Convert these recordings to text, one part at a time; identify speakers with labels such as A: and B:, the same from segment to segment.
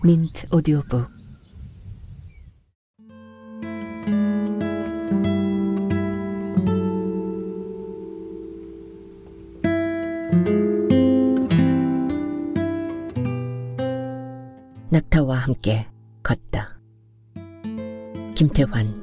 A: 민트 오디오북. 낙타와 함께 걷다. 김태환.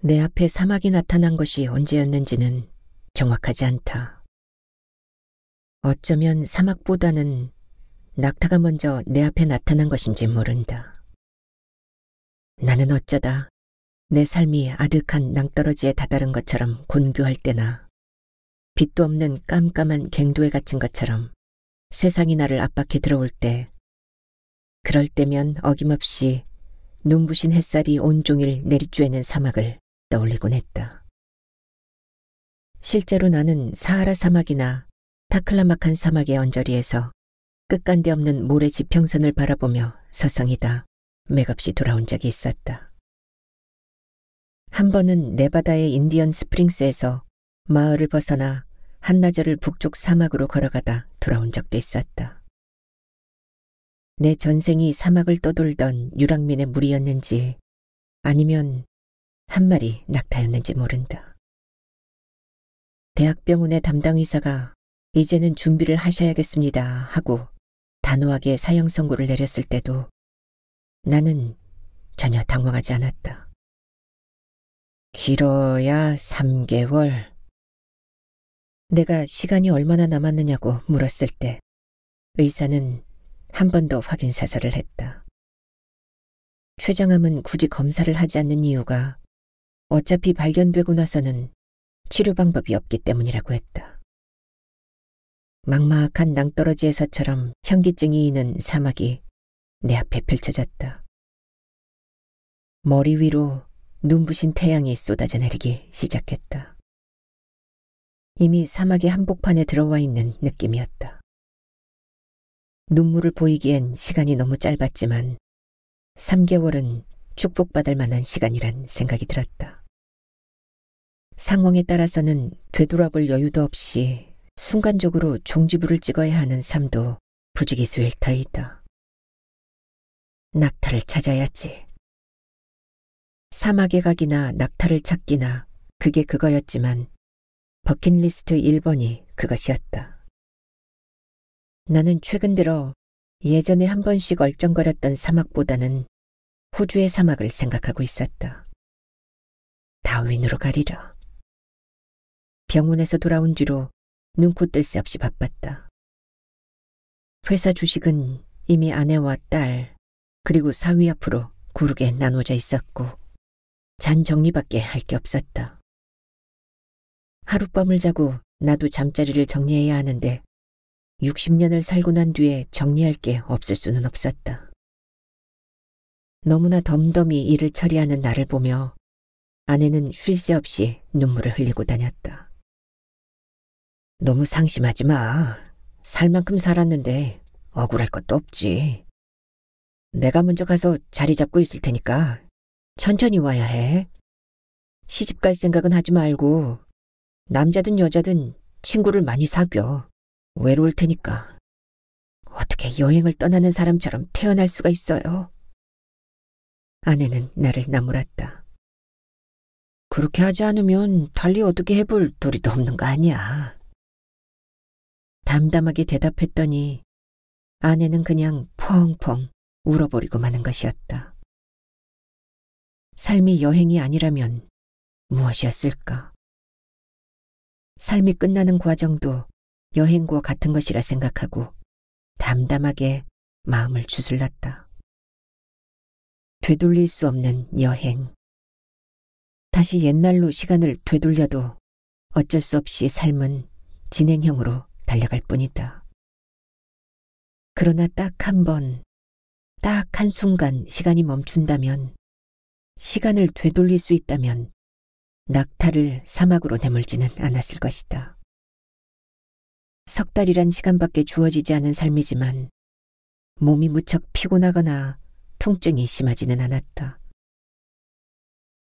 A: 내 앞에 사막이 나타난 것이 언제였는지는 정확하지 않다. 어쩌면 사막보다는 낙타가 먼저 내 앞에 나타난 것인지 모른다. 나는 어쩌다 내 삶이 아득한 낭떠러지에 다다른 것처럼 곤교할 때나 빛도 없는 깜깜한 갱도에 갇힌 것처럼 세상이 나를 압박해 들어올 때, 그럴 때면 어김없이 눈부신 햇살이 온종일 내리쬐는 사막을 떠올리곤 했다. 실제로 나는 사하라 사막이나 타클라마칸 사막의 언저리에서 끝간데 없는 모래 지평선을 바라보며 서성이다 맥없이 돌아온 적이 있었다. 한 번은 네바다의 인디언 스프링스에서 마을을 벗어나 한나절을 북쪽 사막으로 걸어가다 돌아온 적도 있었다. 내 전생이 사막을 떠돌던 유랑민의 무리였는지 아니면 한 마리 낙타였는지 모른다. 대학병원의 담당 의사가 이제는 준비를 하셔야겠습니다 하고 단호하게 사형 선고를 내렸을 때도 나는 전혀 당황하지 않았다. 길어야 3개월. 내가 시간이 얼마나 남았느냐고 물었을 때 의사는 한 번 더 확인 사살을 했다. 췌장암은 굳이 검사를 하지 않는 이유가 어차피 발견되고 나서는 치료 방법이 없기 때문이라고 했다. 막막한 낭떠러지에서처럼 현기증이 이는 사막이 내 앞에 펼쳐졌다. 머리 위로 눈부신 태양이 쏟아져 내리기 시작했다. 이미 사막의 한복판에 들어와 있는 느낌이었다. 눈물을 보이기엔 시간이 너무 짧았지만 3개월은 축복받을 만한 시간이란 생각이 들었다. 상황에 따라서는 되돌아볼 여유도 없이 순간적으로 종지부를 찍어야 하는 삶도 부지기수일 터이다. 낙타를 찾아야지. 사막에 가기나 낙타를 찾기나 그게 그거였지만 버킷리스트 1번이 그것이었다. 나는 최근 들어 예전에 한 번씩 얼쩡거렸던 사막보다는 호주의 사막을 생각하고 있었다. 다윈으로 가리라. 병원에서 돌아온 뒤로 눈코 뜰 새 없이 바빴다. 회사 주식은 이미 아내와 딸 그리고 사위 앞으로 고르게 나눠져 있었고 잔 정리밖에 할 게 없었다. 하룻밤을 자고 나도 잠자리를 정리해야 하는데 60년을 살고 난 뒤에 정리할 게 없을 수는 없었다. 너무나 덤덤히 일을 처리하는 나를 보며 아내는 쉴 새 없이 눈물을 흘리고 다녔다. 너무 상심하지 마. 살 만큼 살았는데 억울할 것도 없지. 내가 먼저 가서 자리 잡고 있을 테니까 천천히 와야 해. 시집 갈 생각은 하지 말고 남자든 여자든 친구를 많이 사귀어. 외로울 테니까. 어떻게 여행을 떠나는 사람처럼 태어날 수가 있어요? 아내는 나를 나무랐다. 그렇게 하지 않으면 달리 어떻게 해볼 도리도 없는 거 아니야. 담담하게 대답했더니 아내는 그냥 펑펑 울어버리고 마는 것이었다. 삶이 여행이 아니라면 무엇이었을까? 삶이 끝나는 과정도 여행과 같은 것이라 생각하고 담담하게 마음을 주술렀다. 되돌릴 수 없는 여행. 다시 옛날로 시간을 되돌려도 어쩔 수 없이 삶은 진행형으로 달려갈 뿐이다. 그러나 딱 한 번, 딱 한순간 시간이 멈춘다면, 시간을 되돌릴 수 있다면 낙타를 사막으로 내몰지는 않았을 것이다. 석 달이란 시간밖에 주어지지 않은 삶이지만 몸이 무척 피곤하거나 통증이 심하지는 않았다.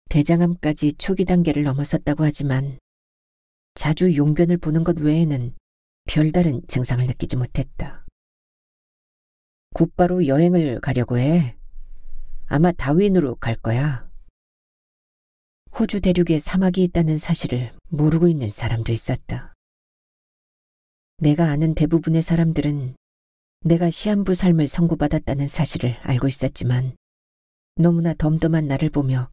A: 대장암까지 초기 단계를 넘어섰다고 하지만 자주 용변을 보는 것 외에는 별다른 증상을 느끼지 못했다. 곧바로 여행을 가려고 해. 아마 다윈으로 갈 거야. 호주 대륙에 사막이 있다는 사실을 모르고 있는 사람도 있었다. 내가 아는 대부분의 사람들은 내가 시한부 삶을 선고받았다는 사실을 알고 있었지만 너무나 덤덤한 나를 보며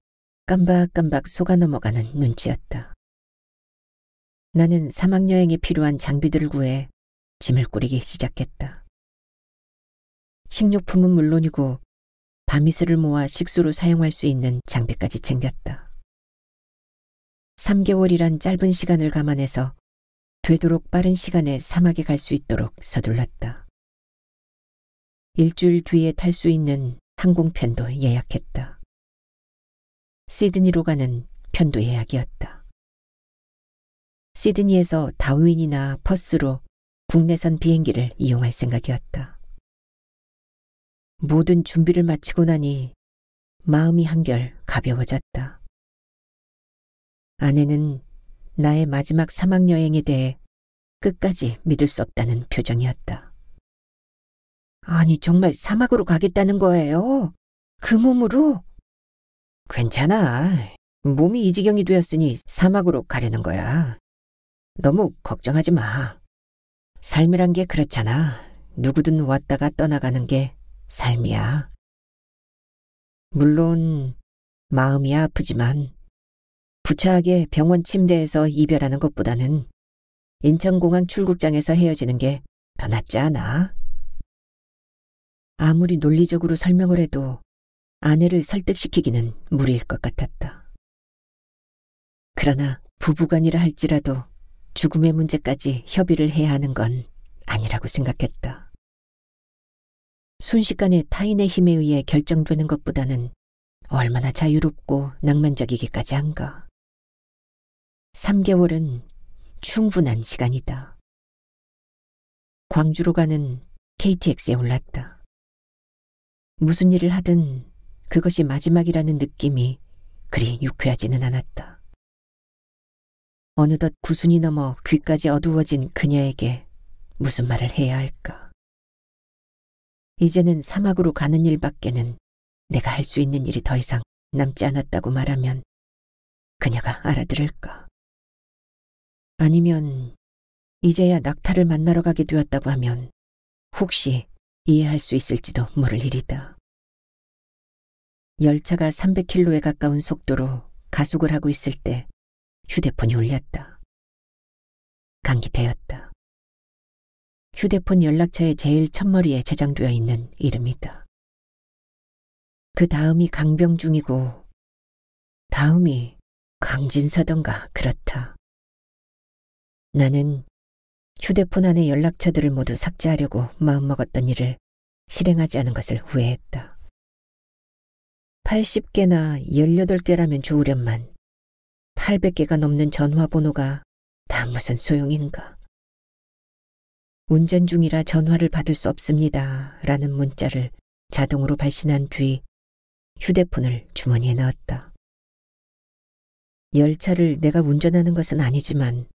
A: 깜박깜박 속아 넘어가는 눈치였다. 나는 사막여행에 필요한 장비들을 구해 짐을 꾸리기 시작했다. 식료품은 물론이고 밤이슬을 모아 식수로 사용할 수 있는 장비까지 챙겼다. 3개월이란 짧은 시간을 감안해서 되도록 빠른 시간에 사막에 갈 수 있도록 서둘렀다. 일주일 뒤에 탈 수 있는 항공편도 예약했다. 시드니로 가는 편도 예약이었다. 시드니에서 다윈이나 퍼스로 국내선 비행기를 이용할 생각이었다. 모든 준비를 마치고 나니 마음이 한결 가벼워졌다. 아내는 나의 마지막 사막여행에 대해 끝까지 믿을 수 없다는 표정이었다. 아니, 정말 사막으로 가겠다는 거예요? 그 몸으로? 괜찮아. 몸이 이 지경이 되었으니 사막으로 가려는 거야. 너무 걱정하지 마. 삶이란 게 그렇잖아. 누구든 왔다가 떠나가는 게 삶이야. 물론 마음이 아프지만 부차하게 병원 침대에서 이별하는 것보다는 인천공항 출국장에서 헤어지는 게 더 낫지 않아? 아무리 논리적으로 설명을 해도 아내를 설득시키기는 무리일 것 같았다. 그러나 부부간이라 할지라도 죽음의 문제까지 협의를 해야 하는 건 아니라고 생각했다. 순식간에 타인의 힘에 의해 결정되는 것보다는 얼마나 자유롭고 낭만적이기까지 한가. 3개월은 충분한 시간이다. 광주로 가는 KTX에 올랐다. 무슨 일을 하든 그것이 마지막이라는 느낌이 그리 유쾌하지는 않았다. 어느덧 9순이 넘어 귀까지 어두워진 그녀에게 무슨 말을 해야 할까. 이제는 사막으로 가는 일밖에는 내가 할 수 있는 일이 더 이상 남지 않았다고 말하면 그녀가 알아들을까. 아니면 이제야 낙타를 만나러 가게 되었다고 하면 혹시 이해할 수 있을지도 모를 일이다. 열차가 300km에 가까운 속도로 가속을 하고 있을 때 휴대폰이 울렸다. 강기태였다. 휴대폰 연락처의 제일 첫머리에 저장되어 있는 이름이다. 그 다음이 강병중이고 다음이 강진서던가 그렇다. 나는 휴대폰 안의 연락처들을 모두 삭제하려고 마음먹었던 일을 실행하지 않은 것을 후회했다. 80개나 18개라면 좋으련만 800개가 넘는 전화번호가 다 무슨 소용인가. 운전 중이라 전화를 받을 수 없습니다. 라는 문자를 자동으로 발신한 뒤 휴대폰을 주머니에 넣었다. 열차를 내가 운전하는 것은 아니지만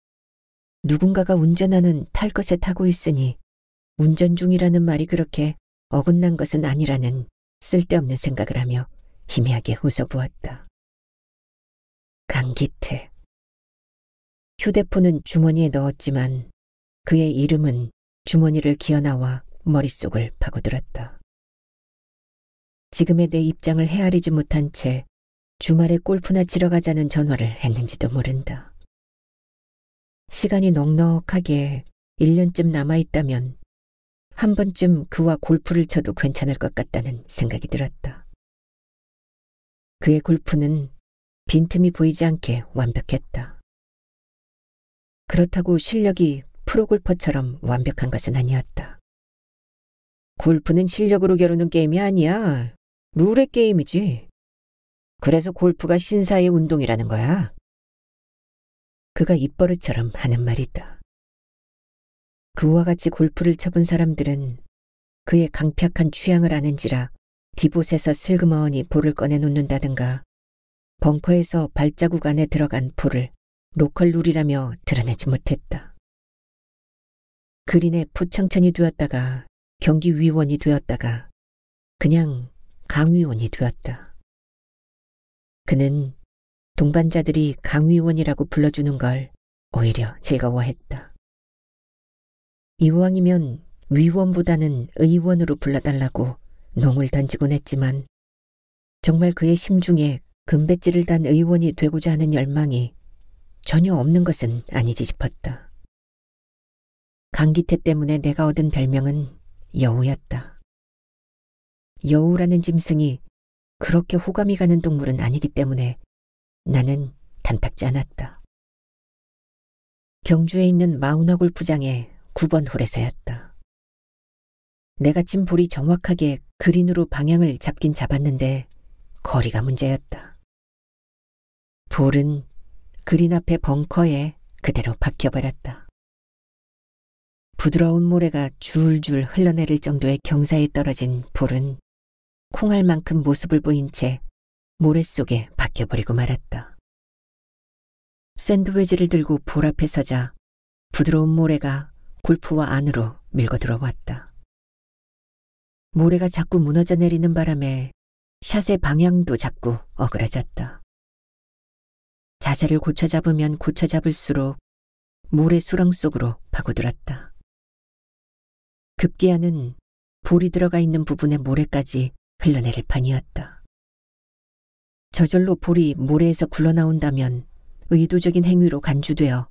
A: 누군가가 운전하는 탈 것에 타고 있으니 운전 중이라는 말이 그렇게 어긋난 것은 아니라는 쓸데없는 생각을 하며 희미하게 웃어보았다. 강기태. 휴대폰은 주머니에 넣었지만 그의 이름은 주머니를 기어나와 머릿속을 파고들었다. 지금의 내 입장을 헤아리지 못한 채 주말에 골프나 치러 가자는 전화를 했는지도 모른다. 시간이 넉넉하게 1년쯤 남아있다면 한 번쯤 그와 골프를 쳐도 괜찮을 것 같다는 생각이 들었다. 그의 골프는 빈틈이 보이지 않게 완벽했다. 그렇다고 실력이 프로골퍼처럼 완벽한 것은 아니었다. 골프는 실력으로 겨루는 게임이 아니야. 룰의 게임이지. 그래서 골프가 신사의 운동이라는 거야. 그가 입버릇처럼 하는 말이다. 그와 같이 골프를 쳐본 사람들은 그의 강팍한 취향을 아는지라 디봇에서 슬그머니 볼을 꺼내놓는다든가 벙커에서 발자국 안에 들어간 볼을 로컬 룰이라며 드러내지 못했다. 그린의 푸청천이 되었다가 경기위원이 되었다가 그냥 강위원이 되었다. 그는 동반자들이 강위원이라고 불러주는 걸 오히려 즐거워했다. 이왕이면 위원보다는 의원으로 불러달라고 농을 던지곤 했지만 정말 그의 심중에 금배지를 단 의원이 되고자 하는 열망이 전혀 없는 것은 아니지 싶었다. 강기태 때문에 내가 얻은 별명은 여우였다. 여우라는 짐승이 그렇게 호감이 가는 동물은 아니기 때문에 나는 탐탁지 않았다. 경주에 있는 마우나 골프장의 9번 홀에서였다. 내가 친 볼이 정확하게 그린으로 방향을 잡긴 잡았는데 거리가 문제였다. 볼은 그린 앞에 벙커에 그대로 박혀버렸다. 부드러운 모래가 줄줄 흘러내릴 정도의 경사에 떨어진 볼은 콩알만큼 모습을 보인 채 모래 속에 박혀버리고 말았다. 샌드위치를 들고 볼 앞에 서자 부드러운 모래가 골프와 안으로 밀고 들어왔다. 모래가 자꾸 무너져 내리는 바람에 샷의 방향도 자꾸 어그러졌다. 자세를 고쳐 잡으면 고쳐 잡을수록 모래 수렁 속으로 파고들었다. 급기야는 볼이 들어가 있는 부분의 모래까지 흘러내릴 판이었다. 저절로 볼이 모래에서 굴러나온다면 의도적인 행위로 간주되어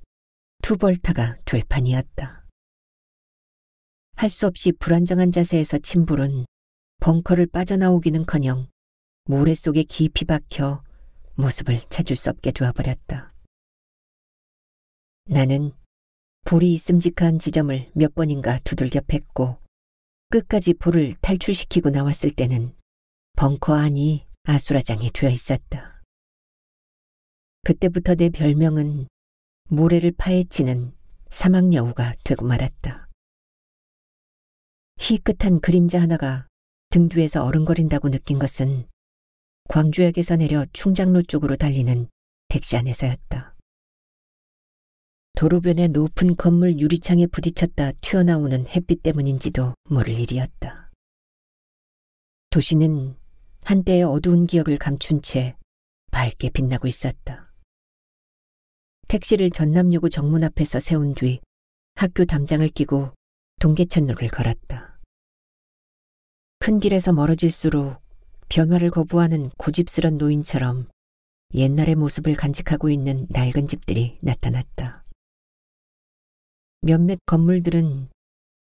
A: 투벌타가 될 판이었다. 할 수 없이 불안정한 자세에서 친 볼은 벙커를 빠져나오기는커녕 모래 속에 깊이 박혀 모습을 찾을 수 없게 되어버렸다. 나는 볼이 있음직한 지점을 몇 번인가 두들겨 팼고 끝까지 볼을 탈출시키고 나왔을 때는 벙커 안이 아수라장이 되어 있었다. 그때부터 내 별명은 모래를 파헤치는 사막여우가 되고 말았다. 희끗한 그림자 하나가 등 뒤에서 어른거린다고 느낀 것은 광주역에서 내려 충장로 쪽으로 달리는 택시 안에서였다. 도로변의 높은 건물 유리창에 부딪혔다 튀어나오는 햇빛 때문인지도 모를 일이었다. 도시는 한때의 어두운 기억을 감춘 채 밝게 빛나고 있었다. 택시를 전남여고 정문 앞에서 세운 뒤 학교 담장을 끼고 동계천로를 걸었다. 큰 길에서 멀어질수록 변화를 거부하는 고집스런 노인처럼 옛날의 모습을 간직하고 있는 낡은 집들이 나타났다. 몇몇 건물들은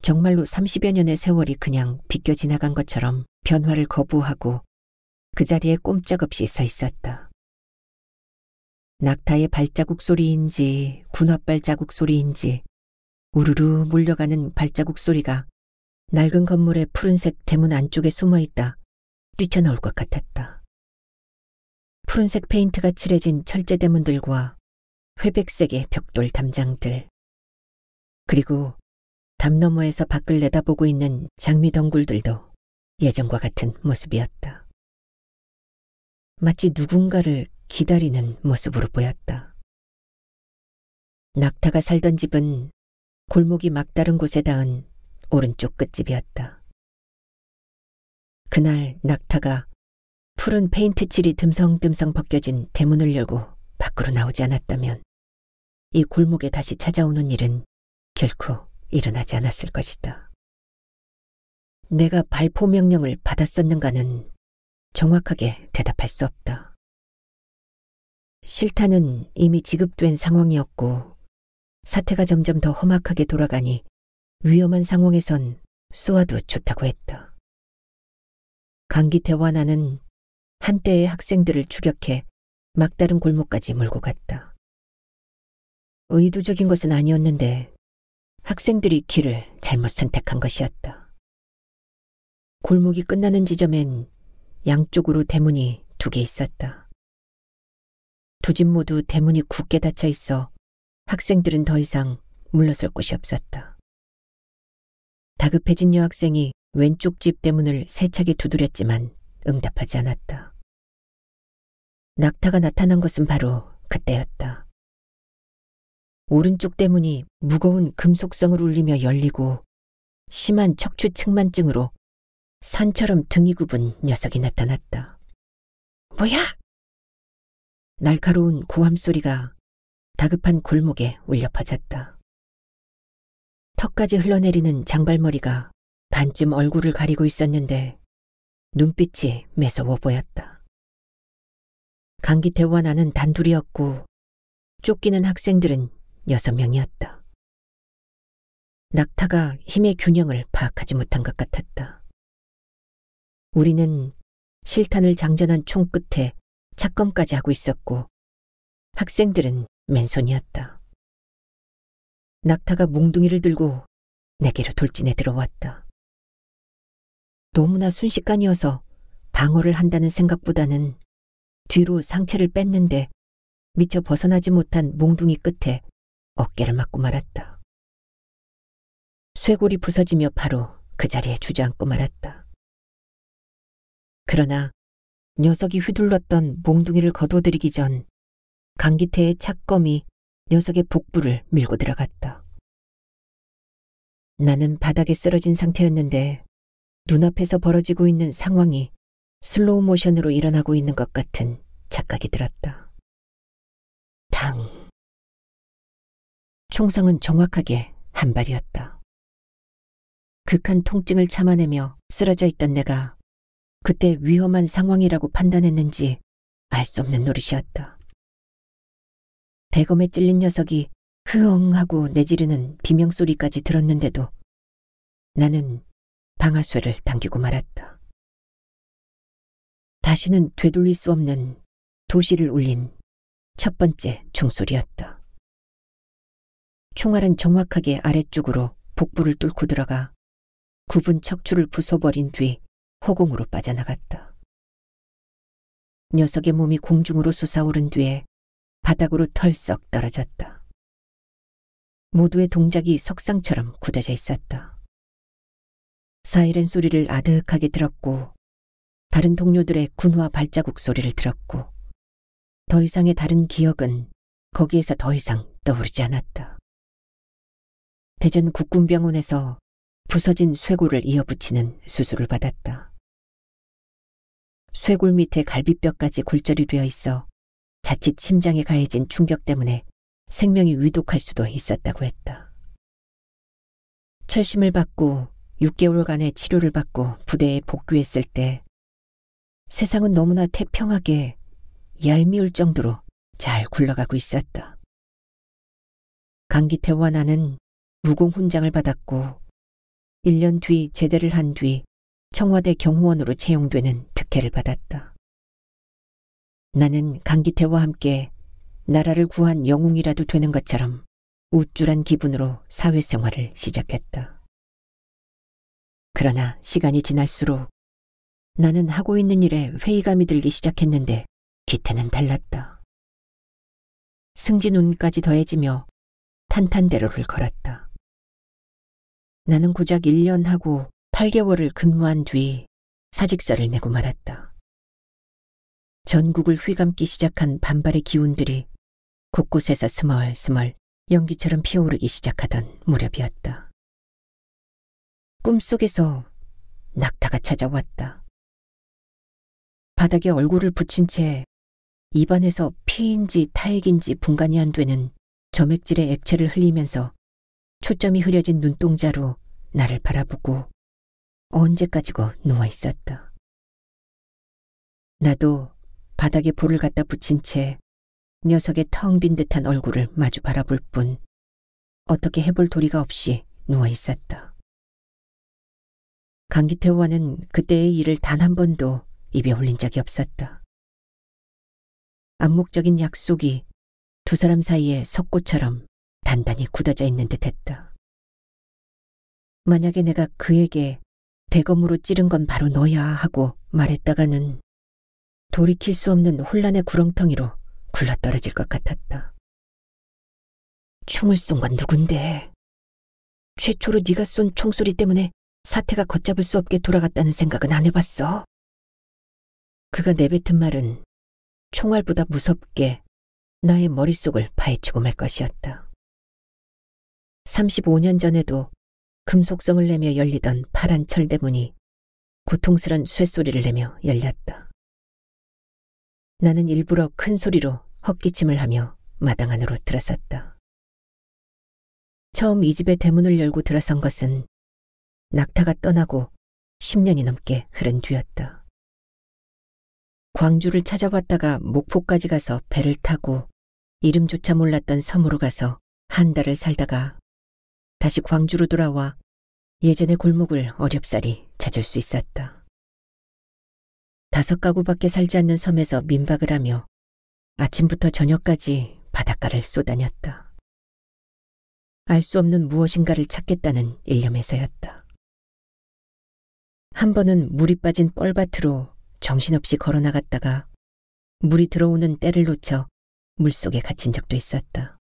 A: 정말로 30여 년의 세월이 그냥 비껴 지나간 것처럼 변화를 거부하고 그 자리에 꼼짝없이 서 있었다. 낙타의 발자국 소리인지 군홧발 자국 소리인지 우르르 몰려가는 발자국 소리가 낡은 건물의 푸른색 대문 안쪽에 숨어있다 뛰쳐나올 것 같았다. 푸른색 페인트가 칠해진 철제 대문들과 회백색의 벽돌 담장들, 그리고 담 너머에서 밖을 내다보고 있는 장미 덩굴들도 예전과 같은 모습이었다. 마치 누군가를 기다리는 모습으로 보였다. 낙타가 살던 집은 골목이 막다른 곳에 닿은 오른쪽 끝집이었다. 그날 낙타가 푸른 페인트 칠이 듬성듬성 벗겨진 대문을 열고 밖으로 나오지 않았다면 이 골목에 다시 찾아오는 일은 결코 일어나지 않았을 것이다. 내가 발포 명령을 받았었는가는 정확하게 대답할 수 없다. 실타는 이미 지급된 상황이었고 사태가 점점 더 험악하게 돌아가니 위험한 상황에선 쏘아도 좋다고 했다. 강기태와 나는 한때의 학생들을 추격해 막다른 골목까지 몰고 갔다. 의도적인 것은 아니었는데 학생들이 길을 잘못 선택한 것이었다. 골목이 끝나는 지점엔 양쪽으로 대문이 2개 있었다. 두 집 모두 대문이 굳게 닫혀 있어 학생들은 더 이상 물러설 곳이 없었다. 다급해진 여학생이 왼쪽 집 대문을 세차게 두드렸지만 응답하지 않았다. 낙타가 나타난 것은 바로 그때였다. 오른쪽 대문이 무거운 금속성을 울리며 열리고 심한 척추 측만증으로 산처럼 등이 굽은 녀석이 나타났다. 뭐야? 날카로운 고함 소리가 다급한 골목에 울려 퍼졌다. 턱까지 흘러내리는 장발머리가 반쯤 얼굴을 가리고 있었는데 눈빛이 매서워 보였다. 강기태와 나는 단둘이었고 쫓기는 학생들은 6명이었다. 낙타가 힘의 균형을 파악하지 못한 것 같았다. 우리는 실탄을 장전한 총 끝에 착검까지 하고 있었고 학생들은 맨손이었다. 낙타가 몽둥이를 들고 내게로 돌진해 들어왔다. 너무나 순식간이어서 방어를 한다는 생각보다는 뒤로 상체를 뺐는데 미처 벗어나지 못한 몽둥이 끝에 어깨를 맞고 말았다. 쇄골이 부서지며 바로 그 자리에 주저앉고 말았다. 그러나 녀석이 휘둘렀던 몽둥이를 거둬들이기 전 강기태의 착검이 녀석의 복부를 밀고 들어갔다. 나는 바닥에 쓰러진 상태였는데 눈앞에서 벌어지고 있는 상황이 슬로우 모션으로 일어나고 있는 것 같은 착각이 들었다. 당. 총성은 정확하게 한 발이었다. 극한 통증을 참아내며 쓰러져 있던 내가 그때 위험한 상황이라고 판단했는지 알 수 없는 노릇이었다. 대검에 찔린 녀석이 흐엉 하고 내지르는 비명소리까지 들었는데도 나는 방아쇠를 당기고 말았다. 다시는 되돌릴 수 없는 도시를 울린 첫 번째 총소리였다. 총알은 정확하게 아래쪽으로 복부를 뚫고 들어가 굽은 척추를 부숴버린 뒤 허공으로 빠져나갔다. 녀석의 몸이 공중으로 솟아오른 뒤에 바닥으로 털썩 떨어졌다. 모두의 동작이 석상처럼 굳어져 있었다. 사이렌 소리를 아득하게 들었고 다른 동료들의 군화 발자국 소리를 들었고 더 이상의 다른 기억은 거기에서 더 이상 떠오르지 않았다. 대전 국군병원에서 부서진 쇄골을 이어붙이는 수술을 받았다. 쇄골 밑에 갈비뼈까지 골절이 되어 있어 자칫 심장에 가해진 충격 때문에 생명이 위독할 수도 있었다고 했다. 철심을 받고 6개월간의 치료를 받고 부대에 복귀했을 때 세상은 너무나 태평하게 얄미울 정도로 잘 굴러가고 있었다. 강기태와 나는 무공 훈장을 받았고 1년 뒤 제대를 한 뒤 청와대 경호원으로 채용되는 특혜를 받았다. 나는 강기태와 함께 나라를 구한 영웅이라도 되는 것처럼 우쭐한 기분으로 사회생활을 시작했다. 그러나 시간이 지날수록 나는 하고 있는 일에 회의감이 들기 시작했는데 기태는 달랐다. 승진운까지 더해지며 탄탄대로를 걸었다. 나는 고작 1년 하고 8개월을 근무한 뒤 사직서를 내고 말았다. 전국을 휘감기 시작한 반발의 기운들이 곳곳에서 스멀스멀 연기처럼 피어오르기 시작하던 무렵이었다. 꿈속에서 낙타가 찾아왔다. 바닥에 얼굴을 붙인 채 입안에서 피인지 타액인지 분간이 안 되는 점액질의 액체를 흘리면서 초점이 흐려진 눈동자로 나를 바라보고 언제까지고 누워 있었다. 나도 바닥에 볼을 갖다 붙인 채 녀석의 텅 빈 듯한 얼굴을 마주 바라볼 뿐 어떻게 해볼 도리가 없이 누워 있었다. 강기태와는 그때의 일을 단 한 번도 입에 올린 적이 없었다. 암묵적인 약속이 두 사람 사이에 석고처럼 단단히 굳어져 있는 듯했다. 만약에 내가 그에게 대검으로 찌른 건 바로 너야 하고 말했다가는 돌이킬 수 없는 혼란의 구렁텅이로 굴러떨어질 것 같았다. 총을 쏜 건 누군데? 최초로 네가 쏜 총소리 때문에 사태가 걷잡을 수 없게 돌아갔다는 생각은 안 해봤어? 그가 내뱉은 말은 총알보다 무섭게 나의 머릿속을 파헤치고 말 것이었다. 35년 전에도 금속성을 내며 열리던 파란 철대문이 고통스런 쇳소리를 내며 열렸다. 나는 일부러 큰 소리로 헛기침을 하며 마당 안으로 들어섰다. 처음 이 집의 대문을 열고 들어선 것은 낙타가 떠나고 10년이 넘게 흐른 뒤였다. 광주를 찾아왔다가 목포까지 가서 배를 타고 이름조차 몰랐던 섬으로 가서 한 달을 살다가 다시 광주로 돌아와 예전의 골목을 어렵사리 찾을 수 있었다. 5가구밖에 살지 않는 섬에서 민박을 하며 아침부터 저녁까지 바닷가를 쏘다녔다. 알 수 없는 무엇인가를 찾겠다는 일념에서였다. 한 번은 물이 빠진 뻘밭으로 정신없이 걸어나갔다가 물이 들어오는 때를 놓쳐 물속에 갇힌 적도 있었다.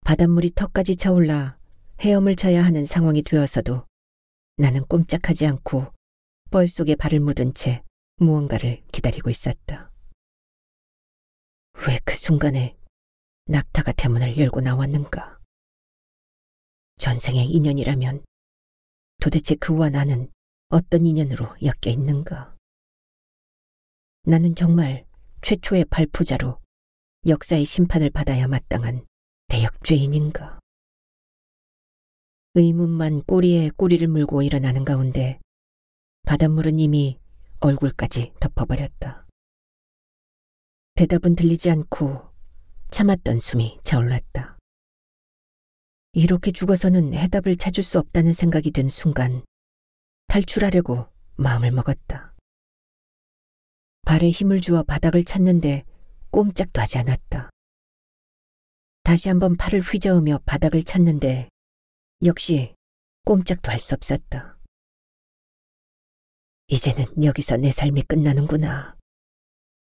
A: 바닷물이 턱까지 차올라 헤엄을 쳐야 하는 상황이 되어서도 나는 꼼짝하지 않고 뻘 속에 발을 묻은 채 무언가를 기다리고 있었다. 왜 그 순간에 낙타가 대문을 열고 나왔는가? 전생의 인연이라면 도대체 그와 나는 어떤 인연으로 엮여 있는가? 나는 정말 최초의 발포자로 역사의 심판을 받아야 마땅한 대역죄인인가? 의문만 꼬리에 꼬리를 물고 일어나는 가운데 바닷물은 이미 얼굴까지 덮어버렸다. 대답은 들리지 않고 참았던 숨이 차올랐다. 이렇게 죽어서는 해답을 찾을 수 없다는 생각이 든 순간 탈출하려고 마음을 먹었다. 발에 힘을 주어 바닥을 찾는데 꼼짝도 하지 않았다. 다시 한번 팔을 휘저으며 바닥을 찾는데 역시 꼼짝도 할 수 없었다. 이제는 여기서 내 삶이 끝나는구나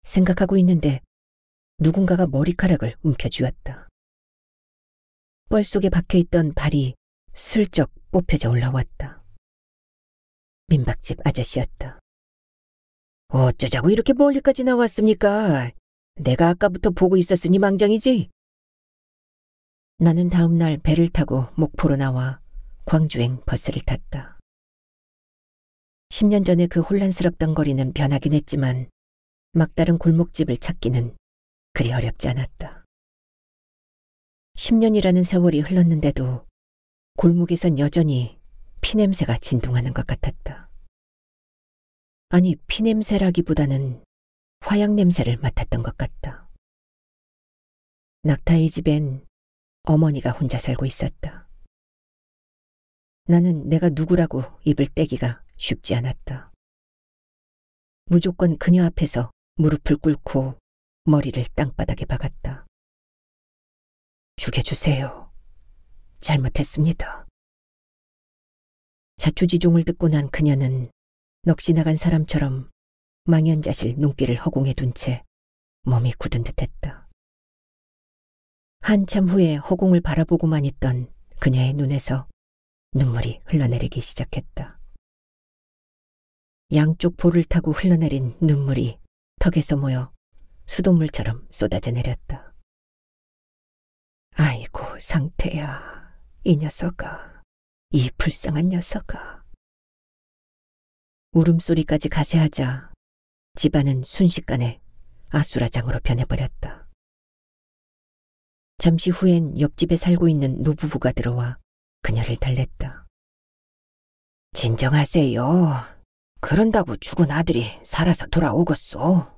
A: 생각하고 있는데 누군가가 머리카락을 움켜쥐었다. 뻘 속에 박혀있던 발이 슬쩍 뽑혀져 올라왔다. 민박집 아저씨였다. 어쩌자고 이렇게 멀리까지 나왔습니까? 내가 아까부터 보고 있었으니 망정이지. 나는 다음 날 배를 타고 목포로 나와 광주행 버스를 탔다. 10년 전에 그 혼란스럽던 거리는 변하긴 했지만 막다른 골목집을 찾기는 그리 어렵지 않았다. 10년이라는 세월이 흘렀는데도 골목에선 여전히 피냄새가 진동하는 것 같았다. 아니, 피냄새라기보다는 화약 냄새를 맡았던 것 같다. 낙타의 집엔 어머니가 혼자 살고 있었다. 나는 내가 누구라고 입을 떼기가 쉽지 않았다. 무조건 그녀 앞에서 무릎을 꿇고 머리를 땅바닥에 박았다. 죽여주세요. 잘못했습니다. 자초지종을 듣고 난 그녀는 넋이 나간 사람처럼 망연자실 눈길을 허공에 둔 채 몸이 굳은 듯했다. 한참 후에 허공을 바라보고만 있던 그녀의 눈에서 눈물이 흘러내리기 시작했다. 양쪽 볼을 타고 흘러내린 눈물이 턱에서 모여 수돗물처럼 쏟아져 내렸다. 아이고 상태야, 이 녀석아, 이 불쌍한 녀석아. 울음소리까지 가세하자 집안은 순식간에 아수라장으로 변해버렸다. 잠시 후엔 옆집에 살고 있는 노부부가 들어와 그녀를 달랬다. 진정하세요. 그런다고 죽은 아들이 살아서 돌아오겠소.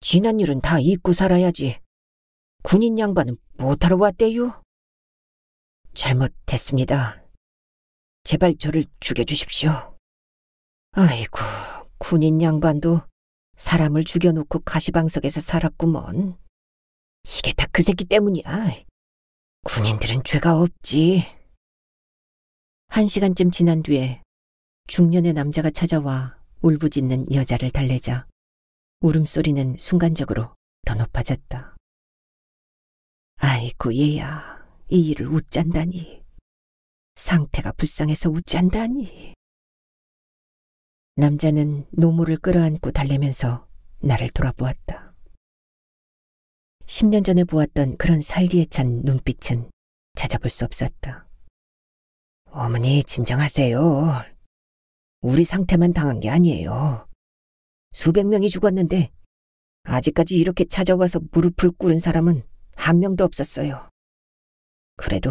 A: 지난 일은 다 잊고 살아야지. 군인 양반은 못하러 왔대요? 잘못했습니다. 제발 저를 죽여주십시오. 아이고, 군인 양반도 사람을 죽여놓고 가시방석에서 살았구먼. 이게 다 그 새끼 때문이야. 군인들은 죄가 없지. 1시간쯤 지난 뒤에 중년의 남자가 찾아와 울부짖는 여자를 달래자 울음소리는 순간적으로 더 높아졌다. 아이고 얘야, 이 일을 웃잔다니. 상태가 불쌍해서 웃잔다니. 남자는 노모를 끌어안고 달래면서 나를 돌아보았다. 10년 전에 보았던 그런 살기에 찬 눈빛은 찾아볼 수 없었다. 어머니, 진정하세요. 우리 상태만 당한 게 아니에요. 수백 명이 죽었는데 아직까지 이렇게 찾아와서 무릎을 꿇은 사람은 한 명도 없었어요. 그래도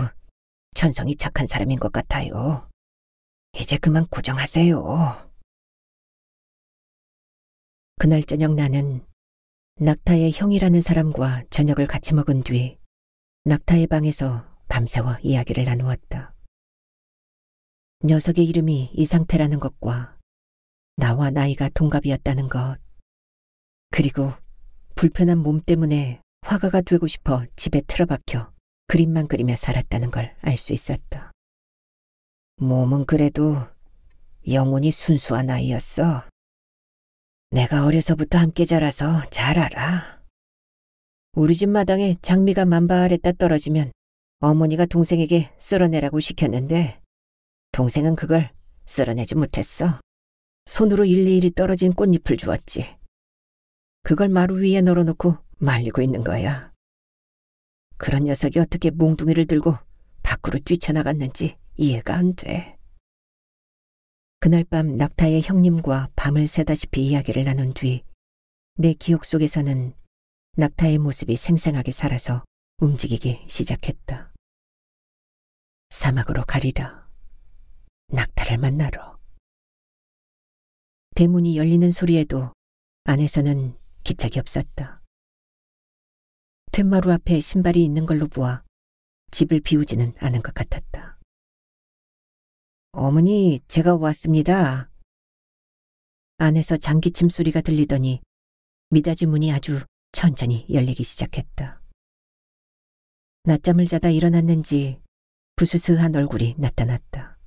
A: 천성이 착한 사람인 것 같아요. 이제 그만 고정하세요. 그날 저녁 나는 낙타의 형이라는 사람과 저녁을 같이 먹은 뒤 낙타의 방에서 밤새워 이야기를 나누었다. 녀석의 이름이 이 상태라는 것과 나와 나이가 동갑이었다는 것, 그리고 불편한 몸 때문에 화가가 되고 싶어 집에 틀어박혀 그림만 그리며 살았다는 걸 알 수 있었다. 몸은 그래도 영혼이 순수한 아이였어. 내가 어려서부터 함께 자라서 잘 알아. 우리 집 마당에 장미가 만발했다 떨어지면 어머니가 동생에게 쓸어내라고 시켰는데 동생은 그걸 쓸어내지 못했어. 손으로 일일이 떨어진 꽃잎을 주었지. 그걸 마루 위에 널어놓고 말리고 있는 거야. 그런 녀석이 어떻게 몽둥이를 들고 밖으로 뛰쳐나갔는지 이해가 안 돼. 그날 밤 낙타의 형님과 밤을 새다시피 이야기를 나눈 뒤 내 기억 속에서는 낙타의 모습이 생생하게 살아서 움직이기 시작했다. 사막으로 가리라. 낙타를 만나러. 대문이 열리는 소리에도 안에서는 기척이 없었다. 툇마루 앞에 신발이 있는 걸로 보아 집을 비우지는 않은 것 같았다. 어머니, 제가 왔습니다. 안에서 장기침 소리가 들리더니 미닫이 문이 아주 천천히 열리기 시작했다. 낮잠을 자다 일어났는지 부스스한 얼굴이 나타났다.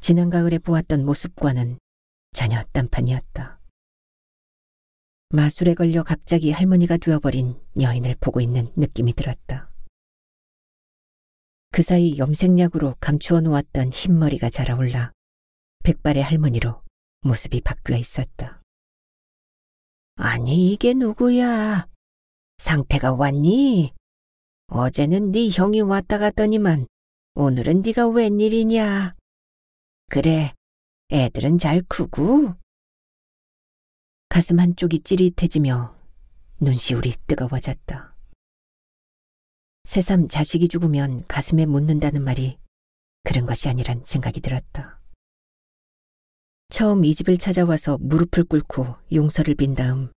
A: 지난 가을에 보았던 모습과는 전혀 딴판이었다. 마술에 걸려 갑자기 할머니가 되어버린 여인을 보고 있는 느낌이 들었다. 그 사이 염색약으로 감추어 놓았던 흰머리가 자라올라 백발의 할머니로 모습이 바뀌어 있었다. 아니, 이게 누구야? 상태가 왔니? 어제는 네 형이 왔다 갔더니만 오늘은 네가 웬일이냐? 그래, 애들은 잘 크고? 가슴 한쪽이 찌릿해지며 눈시울이 뜨거워졌다. 새삼 자식이 죽으면 가슴에 묻는다는 말이 그런 것이 아니란 생각이 들었다. 처음 이 집을 찾아와서 무릎을 꿇고 용서를 빈 다음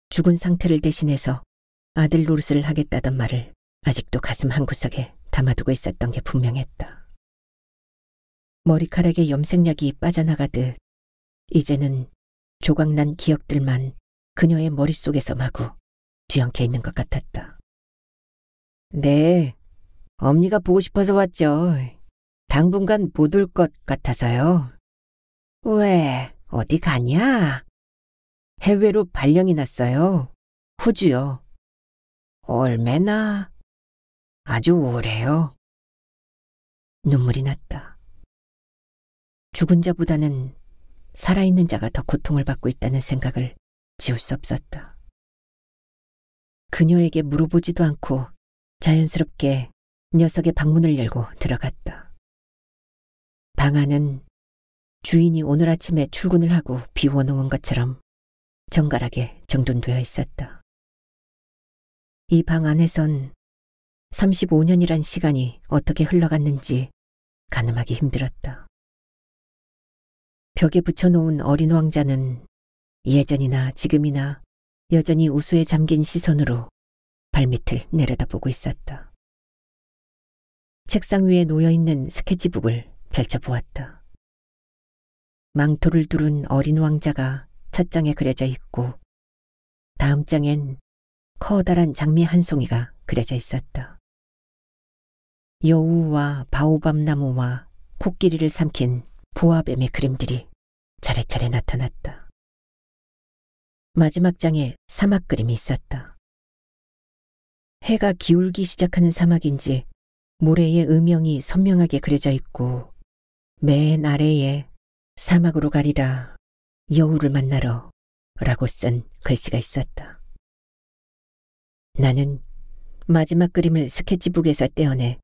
A: 죽은 상태를 대신해서 아들 노릇을 하겠다던 말을 아직도 가슴 한구석에 담아두고 있었던 게 분명했다. 머리카락에 염색약이 빠져나가듯 이제는 조각난 기억들만 그녀의 머릿속에서 마구 뒤엉켜 있는 것 같았다. 네, 엄니가 보고 싶어서 왔죠. 당분간 못 올 것 같아서요. 왜, 어디 가냐? 해외로 발령이 났어요. 호주요. 얼마나? 아주 오래요. 눈물이 났다. 죽은 자보다는 살아있는 자가 더 고통을 받고 있다는 생각을 지울 수 없었다. 그녀에게 물어보지도 않고 자연스럽게 녀석의 방문을 열고 들어갔다. 방 안은 주인이 오늘 아침에 출근을 하고 비워놓은 것처럼 정갈하게 정돈되어 있었다. 이 방 안에선 35년이란 시간이 어떻게 흘러갔는지 가늠하기 힘들었다. 벽에 붙여놓은 어린 왕자는 예전이나 지금이나 여전히 우수에 잠긴 시선으로 발밑을 내려다보고 있었다. 책상 위에 놓여있는 스케치북을 펼쳐보았다. 망토를 두른 어린 왕자가 첫 장에 그려져 있고 다음 장엔 커다란 장미 한 송이가 그려져 있었다. 여우와 바오밤 나무와 코끼리를 삼킨 보아뱀의 그림들이 차례차례 나타났다. 마지막 장에 사막 그림이 있었다. 해가 기울기 시작하는 사막인지 모래의 음영이 선명하게 그려져 있고 맨 아래에 사막으로 가리라 여우를 만나러 라고 쓴 글씨가 있었다. 나는 마지막 그림을 스케치북에서 떼어내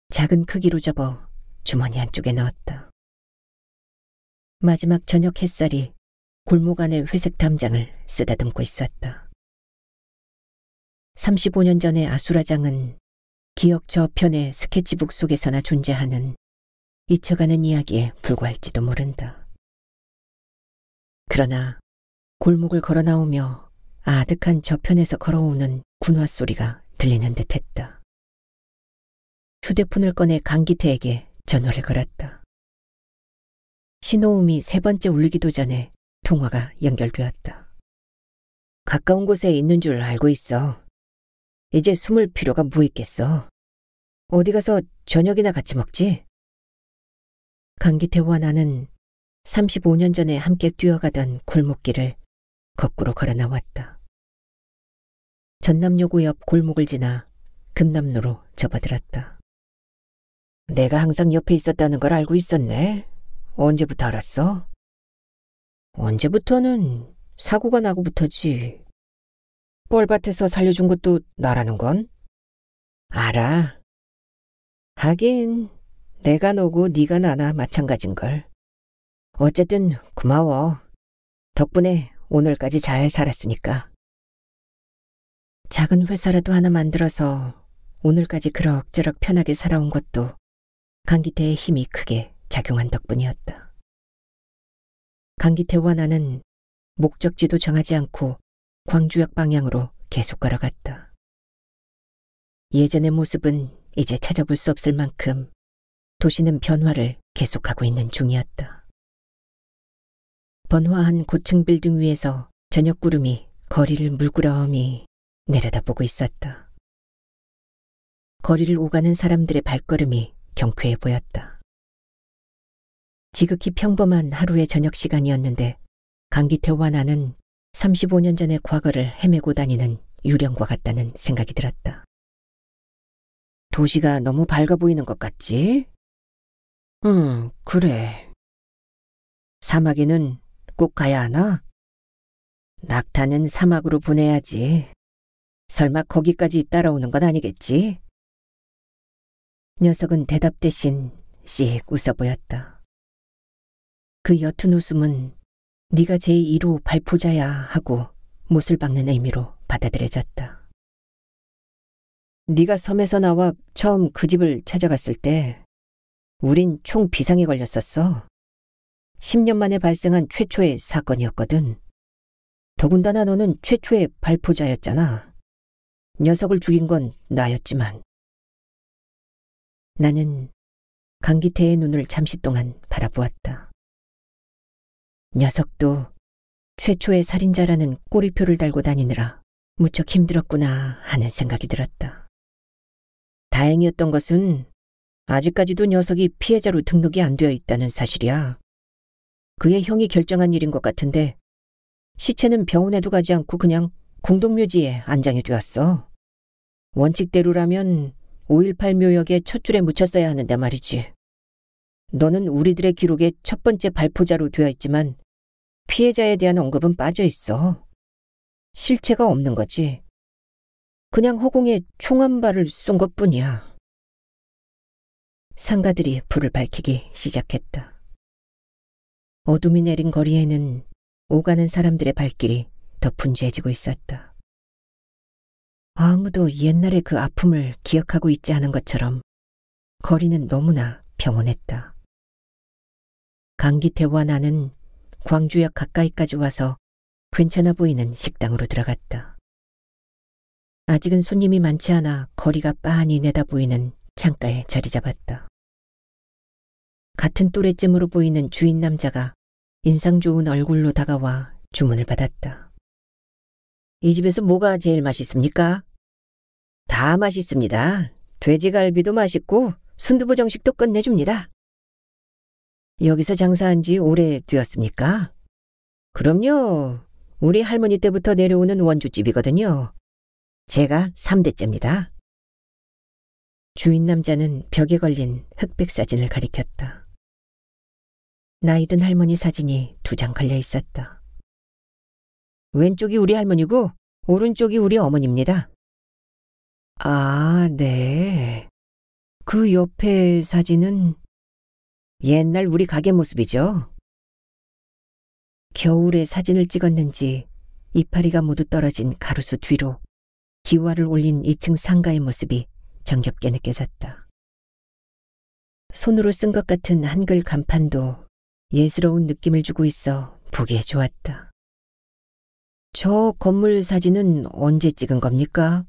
A: 작은 크기로 접어 주머니 안쪽에 넣었다. 마지막 저녁 햇살이 골목 안의 회색 담장을 쓰다듬고 있었다. 35년 전의 아수라장은 기억 저편의 스케치북 속에서나 존재하는 잊혀가는 이야기에 불과할지도 모른다. 그러나 골목을 걸어 나오며 아득한 저편에서 걸어오는 군화 소리가 들리는 듯했다. 휴대폰을 꺼내 강기태에게 전화를 걸었다. 신호음이 세 번째 울리기도 전에 통화가 연결되었다. 가까운 곳에 있는 줄 알고 있어. 이제 숨을 필요가 뭐 있겠어. 어디 가서 저녁이나 같이 먹지? 강기태와 나는 35년 전에 함께 뛰어가던 골목길을 거꾸로 걸어 나왔다. 전남요고 옆 골목을 지나 금남로로 접어들었다. 내가 항상 옆에 있었다는 걸 알고 있었네. 언제부터 알았어? 언제부터는 사고가 나고부터지. 뻘밭에서 살려준 것도 나라는 건? 알아. 하긴 내가 너고 네가 나나 마찬가지인걸. 어쨌든 고마워. 덕분에 오늘까지 잘 살았으니까. 작은 회사라도 하나 만들어서 오늘까지 그럭저럭 편하게 살아온 것도 강기태의 힘이 크게 작용한 덕분이었다. 강기태와 나는 목적지도 정하지 않고 광주역 방향으로 계속 걸어갔다. 예전의 모습은 이제 찾아볼 수 없을 만큼 도시는 변화를 계속하고 있는 중이었다. 번화한 고층 빌딩 위에서 저녁 구름이 거리를 물끄러미 내려다보고 있었다. 거리를 오가는 사람들의 발걸음이 경쾌해 보였다. 지극히 평범한 하루의 저녁 시간이었는데 강기태와 나는 35년 전의 과거를 헤매고 다니는 유령과 같다는 생각이 들었다. 도시가 너무 밝아 보이는 것 같지? 그래. 사막에는 꼭 가야 하나? 낙타는 사막으로 보내야지. 설마 거기까지 따라오는 건 아니겠지? 녀석은 대답 대신 씩 웃어 보였다. 그 옅은 웃음은 네가 제1호 발포자야 하고 못을 박는 의미로 받아들여졌다. 네가 섬에서 나와 처음 그 집을 찾아갔을 때 우린 총 비상에 걸렸었어. 10년 만에 발생한 최초의 사건이었거든. 더군다나 너는 최초의 발포자였잖아. 녀석을 죽인 건 나였지만. 나는 강기태의 눈을 잠시 동안 바라보았다. 녀석도 최초의 살인자라는 꼬리표를 달고 다니느라 무척 힘들었구나 하는 생각이 들었다. 다행이었던 것은 아직까지도 녀석이 피해자로 등록이 안 되어 있다는 사실이야. 그의 형이 결정한 일인 것 같은데 시체는 병원에도 가지 않고 그냥 공동묘지에 안장이 되었어. 원칙대로라면 5.18 묘역의 첫 줄에 묻혔어야 하는데 말이지. 너는 우리들의 기록에 첫 번째 발포자로 되어 있지만 피해자에 대한 언급은 빠져 있어. 실체가 없는 거지. 그냥 허공에 총 한 발을 쏜 것뿐이야. 상가들이 불을 밝히기 시작했다. 어둠이 내린 거리에는 오가는 사람들의 발길이 더 분주해지고 있었다. 아무도 옛날의 그 아픔을 기억하고 있지 않은 것처럼 거리는 너무나 평온했다. 강기태와 나는 광주역 가까이까지 와서 괜찮아 보이는 식당으로 들어갔다. 아직은 손님이 많지 않아 거리가 빤히 내다보이는 창가에 자리 잡았다. 같은 또래쯤으로 보이는 주인 남자가 인상 좋은 얼굴로 다가와 주문을 받았다. 이 집에서 뭐가 제일 맛있습니까? 다 맛있습니다. 돼지갈비도 맛있고 순두부 정식도 끝내줍니다. 여기서 장사한 지 오래되었습니까? 그럼요. 우리 할머니 때부터 내려오는 원주집이거든요. 제가 3대째입니다. 주인 남자는 벽에 걸린 흑백 사진을 가리켰다. 나이 든 할머니 사진이 2장 걸려 있었다. 왼쪽이 우리 할머니고 오른쪽이 우리 어머니입니다. 아, 네. 그 옆에 사진은 옛날 우리 가게 모습이죠. 겨울에 사진을 찍었는지 이파리가 모두 떨어진 가로수 뒤로 기와를 올린 2층 상가의 모습이 정겹게 느껴졌다. 손으로 쓴 것 같은 한글 간판도 예스러운 느낌을 주고 있어 보기에 좋았다. 저 건물 사진은 언제 찍은 겁니까?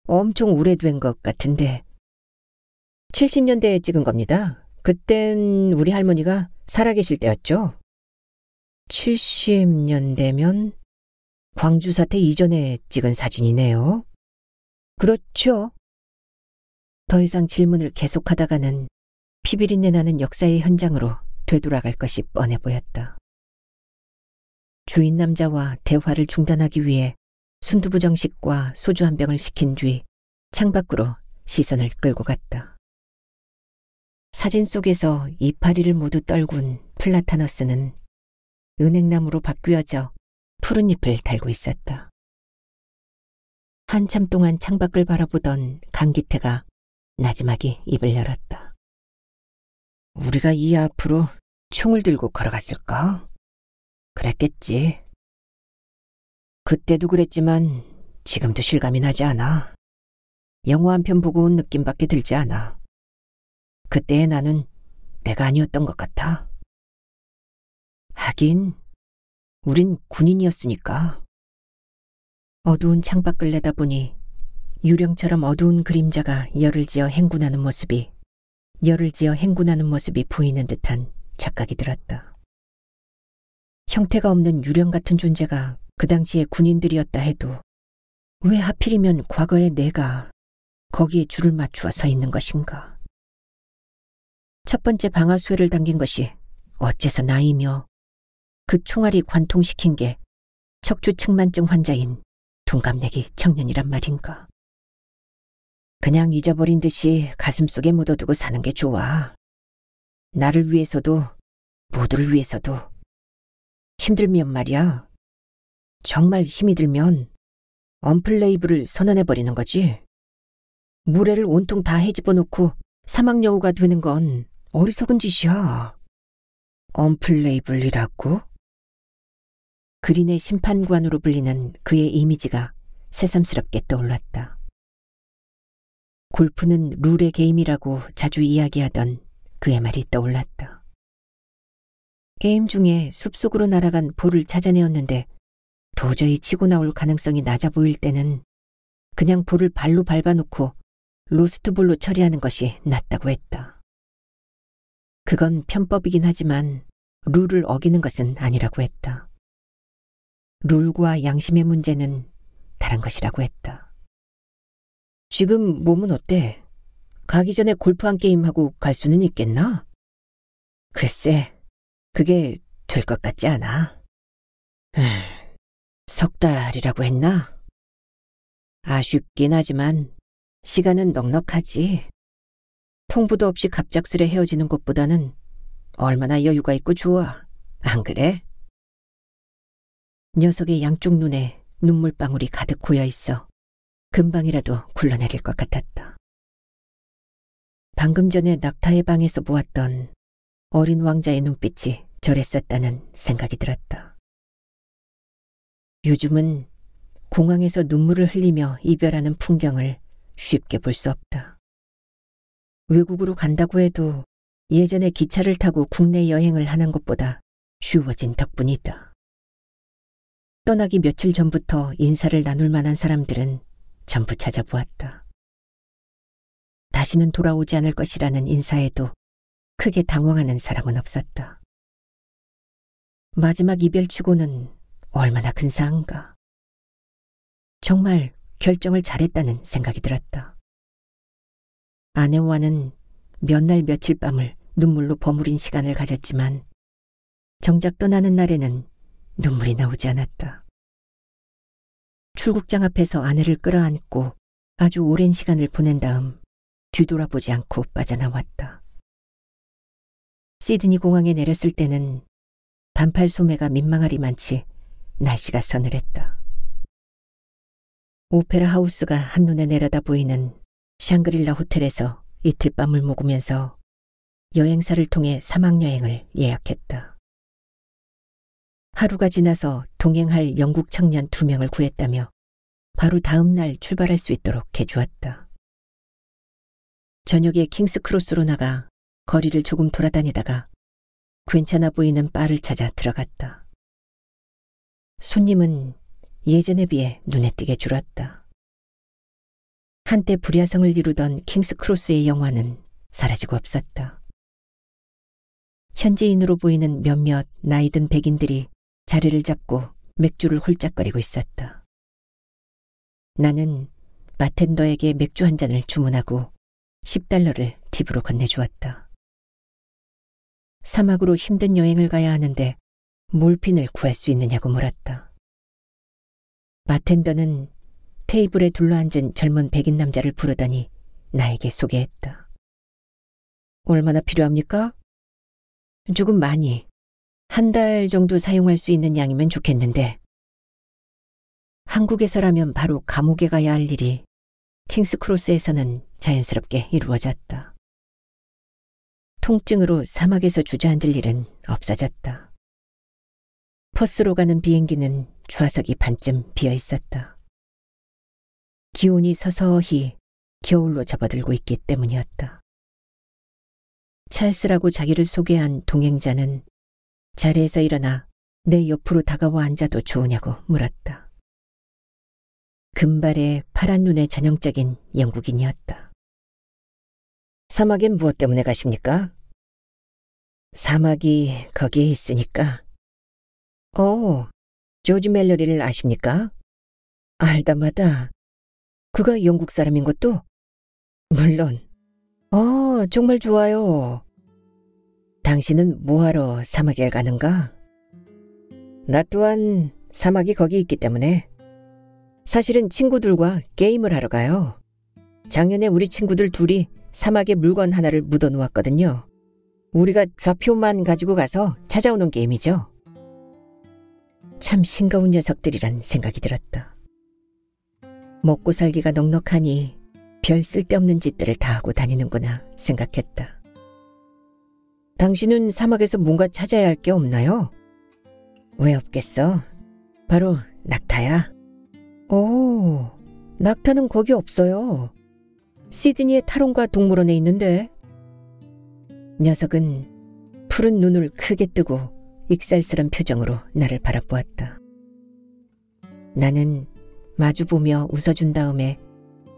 A: 엄청 오래된 것 같은데. 70년대에 찍은 겁니다. 그땐 우리 할머니가 살아계실 때였죠. 70년대면 광주 사태 이전에 찍은 사진이네요. 그렇죠. 더 이상 질문을 계속하다가는 피비린내 나는 역사의 현장으로 되돌아갈 것이 뻔해 보였다. 주인 남자와 대화를 중단하기 위해 순두부 정식과 소주 한 병을 시킨 뒤 창밖으로 시선을 끌고 갔다. 사진 속에서 이파리를 모두 떨군 플라타너스는 은행나무로 바뀌어져 푸른 잎을 달고 있었다. 한참 동안 창밖을 바라보던 강기태가 나지막이 입을 열었다. 우리가 이 앞으로 총을 들고 걸어갔을까? 그랬겠지. 그때도 그랬지만 지금도 실감이 나지 않아. 영화 한 편 보고 온 느낌밖에 들지 않아. 그때의 나는 내가 아니었던 것 같아. 하긴 우린 군인이었으니까. 어두운 창밖을 내다보니 유령처럼 어두운 그림자가 열을 지어 행군하는 모습이 보이는 듯한 착각이 들었다. 형태가 없는 유령 같은 존재가 그 당시의 군인들이었다 해도 왜 하필이면 과거의 내가 거기에 줄을 맞추어 서 있는 것인가. 첫 번째 방아쇠를 당긴 것이 어째서 나이며 그 총알이 관통시킨 게 척추측만증 환자인 동갑내기 청년이란 말인가. 그냥 잊어버린 듯이 가슴속에 묻어두고 사는 게 좋아. 나를 위해서도 모두를 위해서도. 힘들면 말이야. 정말 힘이 들면 언플레이블을 선언해버리는 거지. 무례를 온통 다 헤집어 놓고 사막여우가 되는 건 어리석은 짓이야. 언플레이블이라고? 그린의 심판관으로 불리는 그의 이미지가 새삼스럽게 떠올랐다. 골프는 룰의 게임이라고 자주 이야기하던 그의 말이 떠올랐다. 게임 중에 숲속으로 날아간 볼을 찾아내었는데 도저히 치고 나올 가능성이 낮아 보일 때는 그냥 볼을 발로 밟아놓고 로스트볼로 처리하는 것이 낫다고 했다. 그건 편법이긴 하지만 룰을 어기는 것은 아니라고 했다. 룰과 양심의 문제는 다른 것이라고 했다. 지금 몸은 어때? 가기 전에 골프 한 게임하고 갈 수는 있겠나? 글쎄, 그게 될 것 같지 않아. 석 달이라고 했나? 아쉽긴 하지만 시간은 넉넉하지. 통보도 없이 갑작스레 헤어지는 것보다는 얼마나 여유가 있고 좋아. 안 그래? 녀석의 양쪽 눈에 눈물방울이 가득 고여있어 금방이라도 굴러내릴 것 같았다. 방금 전에 낙타의 방에서 보았던 어린 왕자의 눈빛이 저랬었다는 생각이 들었다. 요즘은 공항에서 눈물을 흘리며 이별하는 풍경을 쉽게 볼 수 없다. 외국으로 간다고 해도 예전에 기차를 타고 국내 여행을 하는 것보다 쉬워진 덕분이다. 떠나기 며칠 전부터 인사를 나눌 만한 사람들은 전부 찾아보았다. 다시는 돌아오지 않을 것이라는 인사에도 크게 당황하는 사람은 없었다. 마지막 이별치고는 얼마나 근사한가. 정말 결정을 잘했다는 생각이 들었다. 아내와는 몇 날 며칠 밤을 눈물로 버무린 시간을 가졌지만 정작 떠나는 날에는 눈물이 나오지 않았다. 출국장 앞에서 아내를 끌어안고 아주 오랜 시간을 보낸 다음 뒤돌아보지 않고 빠져나왔다. 시드니 공항에 내렸을 때는 반팔 소매가 민망하리만치 날씨가 서늘했다. 오페라 하우스가 한눈에 내려다 보이는 샹그릴라 호텔에서 이틀 밤을 묵으면서 여행사를 통해 사막여행을 예약했다. 하루가 지나서 동행할 영국 청년 2명을 구했다며 바로 다음 날 출발할 수 있도록 해주었다. 저녁에 킹스크로스로 나가 거리를 조금 돌아다니다가 괜찮아 보이는 바를 찾아 들어갔다. 손님은 예전에 비해 눈에 띄게 줄었다. 한때 불야성을 이루던 킹스크로스의 영화는 사라지고 없었다. 현지인으로 보이는 몇몇 나이든 백인들이 자리를 잡고 맥주를 홀짝거리고 있었다. 나는 바텐더에게 맥주 한 잔을 주문하고 $10를 팁으로 건네주었다. 사막으로 힘든 여행을 가야 하는데 몰핀을 구할 수 있느냐고 물었다. 바텐더는 테이블에 둘러앉은 젊은 백인 남자를 부르더니 나에게 소개했다. 얼마나 필요합니까? 조금 많이. 한 달 정도 사용할 수 있는 양이면 좋겠는데. 한국에서라면 바로 감옥에 가야 할 일이 킹스크로스에서는 자연스럽게 이루어졌다. 통증으로 사막에서 주저앉을 일은 없어졌다. 퍼스로 가는 비행기는 좌석이 반쯤 비어 있었다. 기온이 서서히 겨울로 접어들고 있기 때문이었다. 찰스라고 자기를 소개한 동행자는 자리에서 일어나 내 옆으로 다가와 앉아도 좋으냐고 물었다. 금발의 파란 눈의 전형적인 영국인이었다. 사막엔 무엇 때문에 가십니까? 사막이 거기에 있으니까. 조지 멜러리를 아십니까? 알다마다. 그가 영국 사람인 것도? 물론. 정말 좋아요. 당신은 뭐하러 사막에 가는가? 나 또한 사막이 거기 있기 때문에. 사실은 친구들과 게임을 하러 가요. 작년에 우리 친구들 둘이 사막에 물건 하나를 묻어놓았거든요. 우리가 좌표만 가지고 가서 찾아오는 게임이죠. 참 싱거운 녀석들이란 생각이 들었다. 먹고 살기가 넉넉하니 별 쓸데없는 짓들을 다 하고 다니는구나 생각했다. 당신은 사막에서 뭔가 찾아야 할 게 없나요? 왜 없겠어? 바로 낙타야. 낙타는 거기 없어요. 시드니의 탈원과 동물원에 있는데. 녀석은 푸른 눈을 크게 뜨고 익살스런 표정으로 나를 바라보았다. 나는 마주보며 웃어준 다음에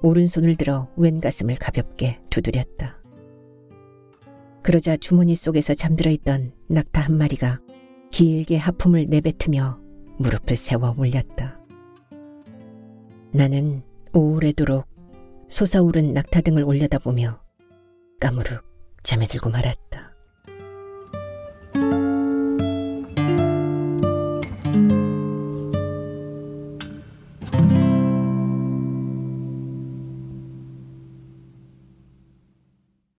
A: 오른손을 들어 왼 가슴을 가볍게 두드렸다. 그러자 주머니 속에서 잠들어 있던 낙타 한 마리가 길게 하품을 내뱉으며 무릎을 세워 올렸다. 나는 오래도록 솟아오른 낙타 등을 올려다보며 까무룩 잠에 들고 말았다.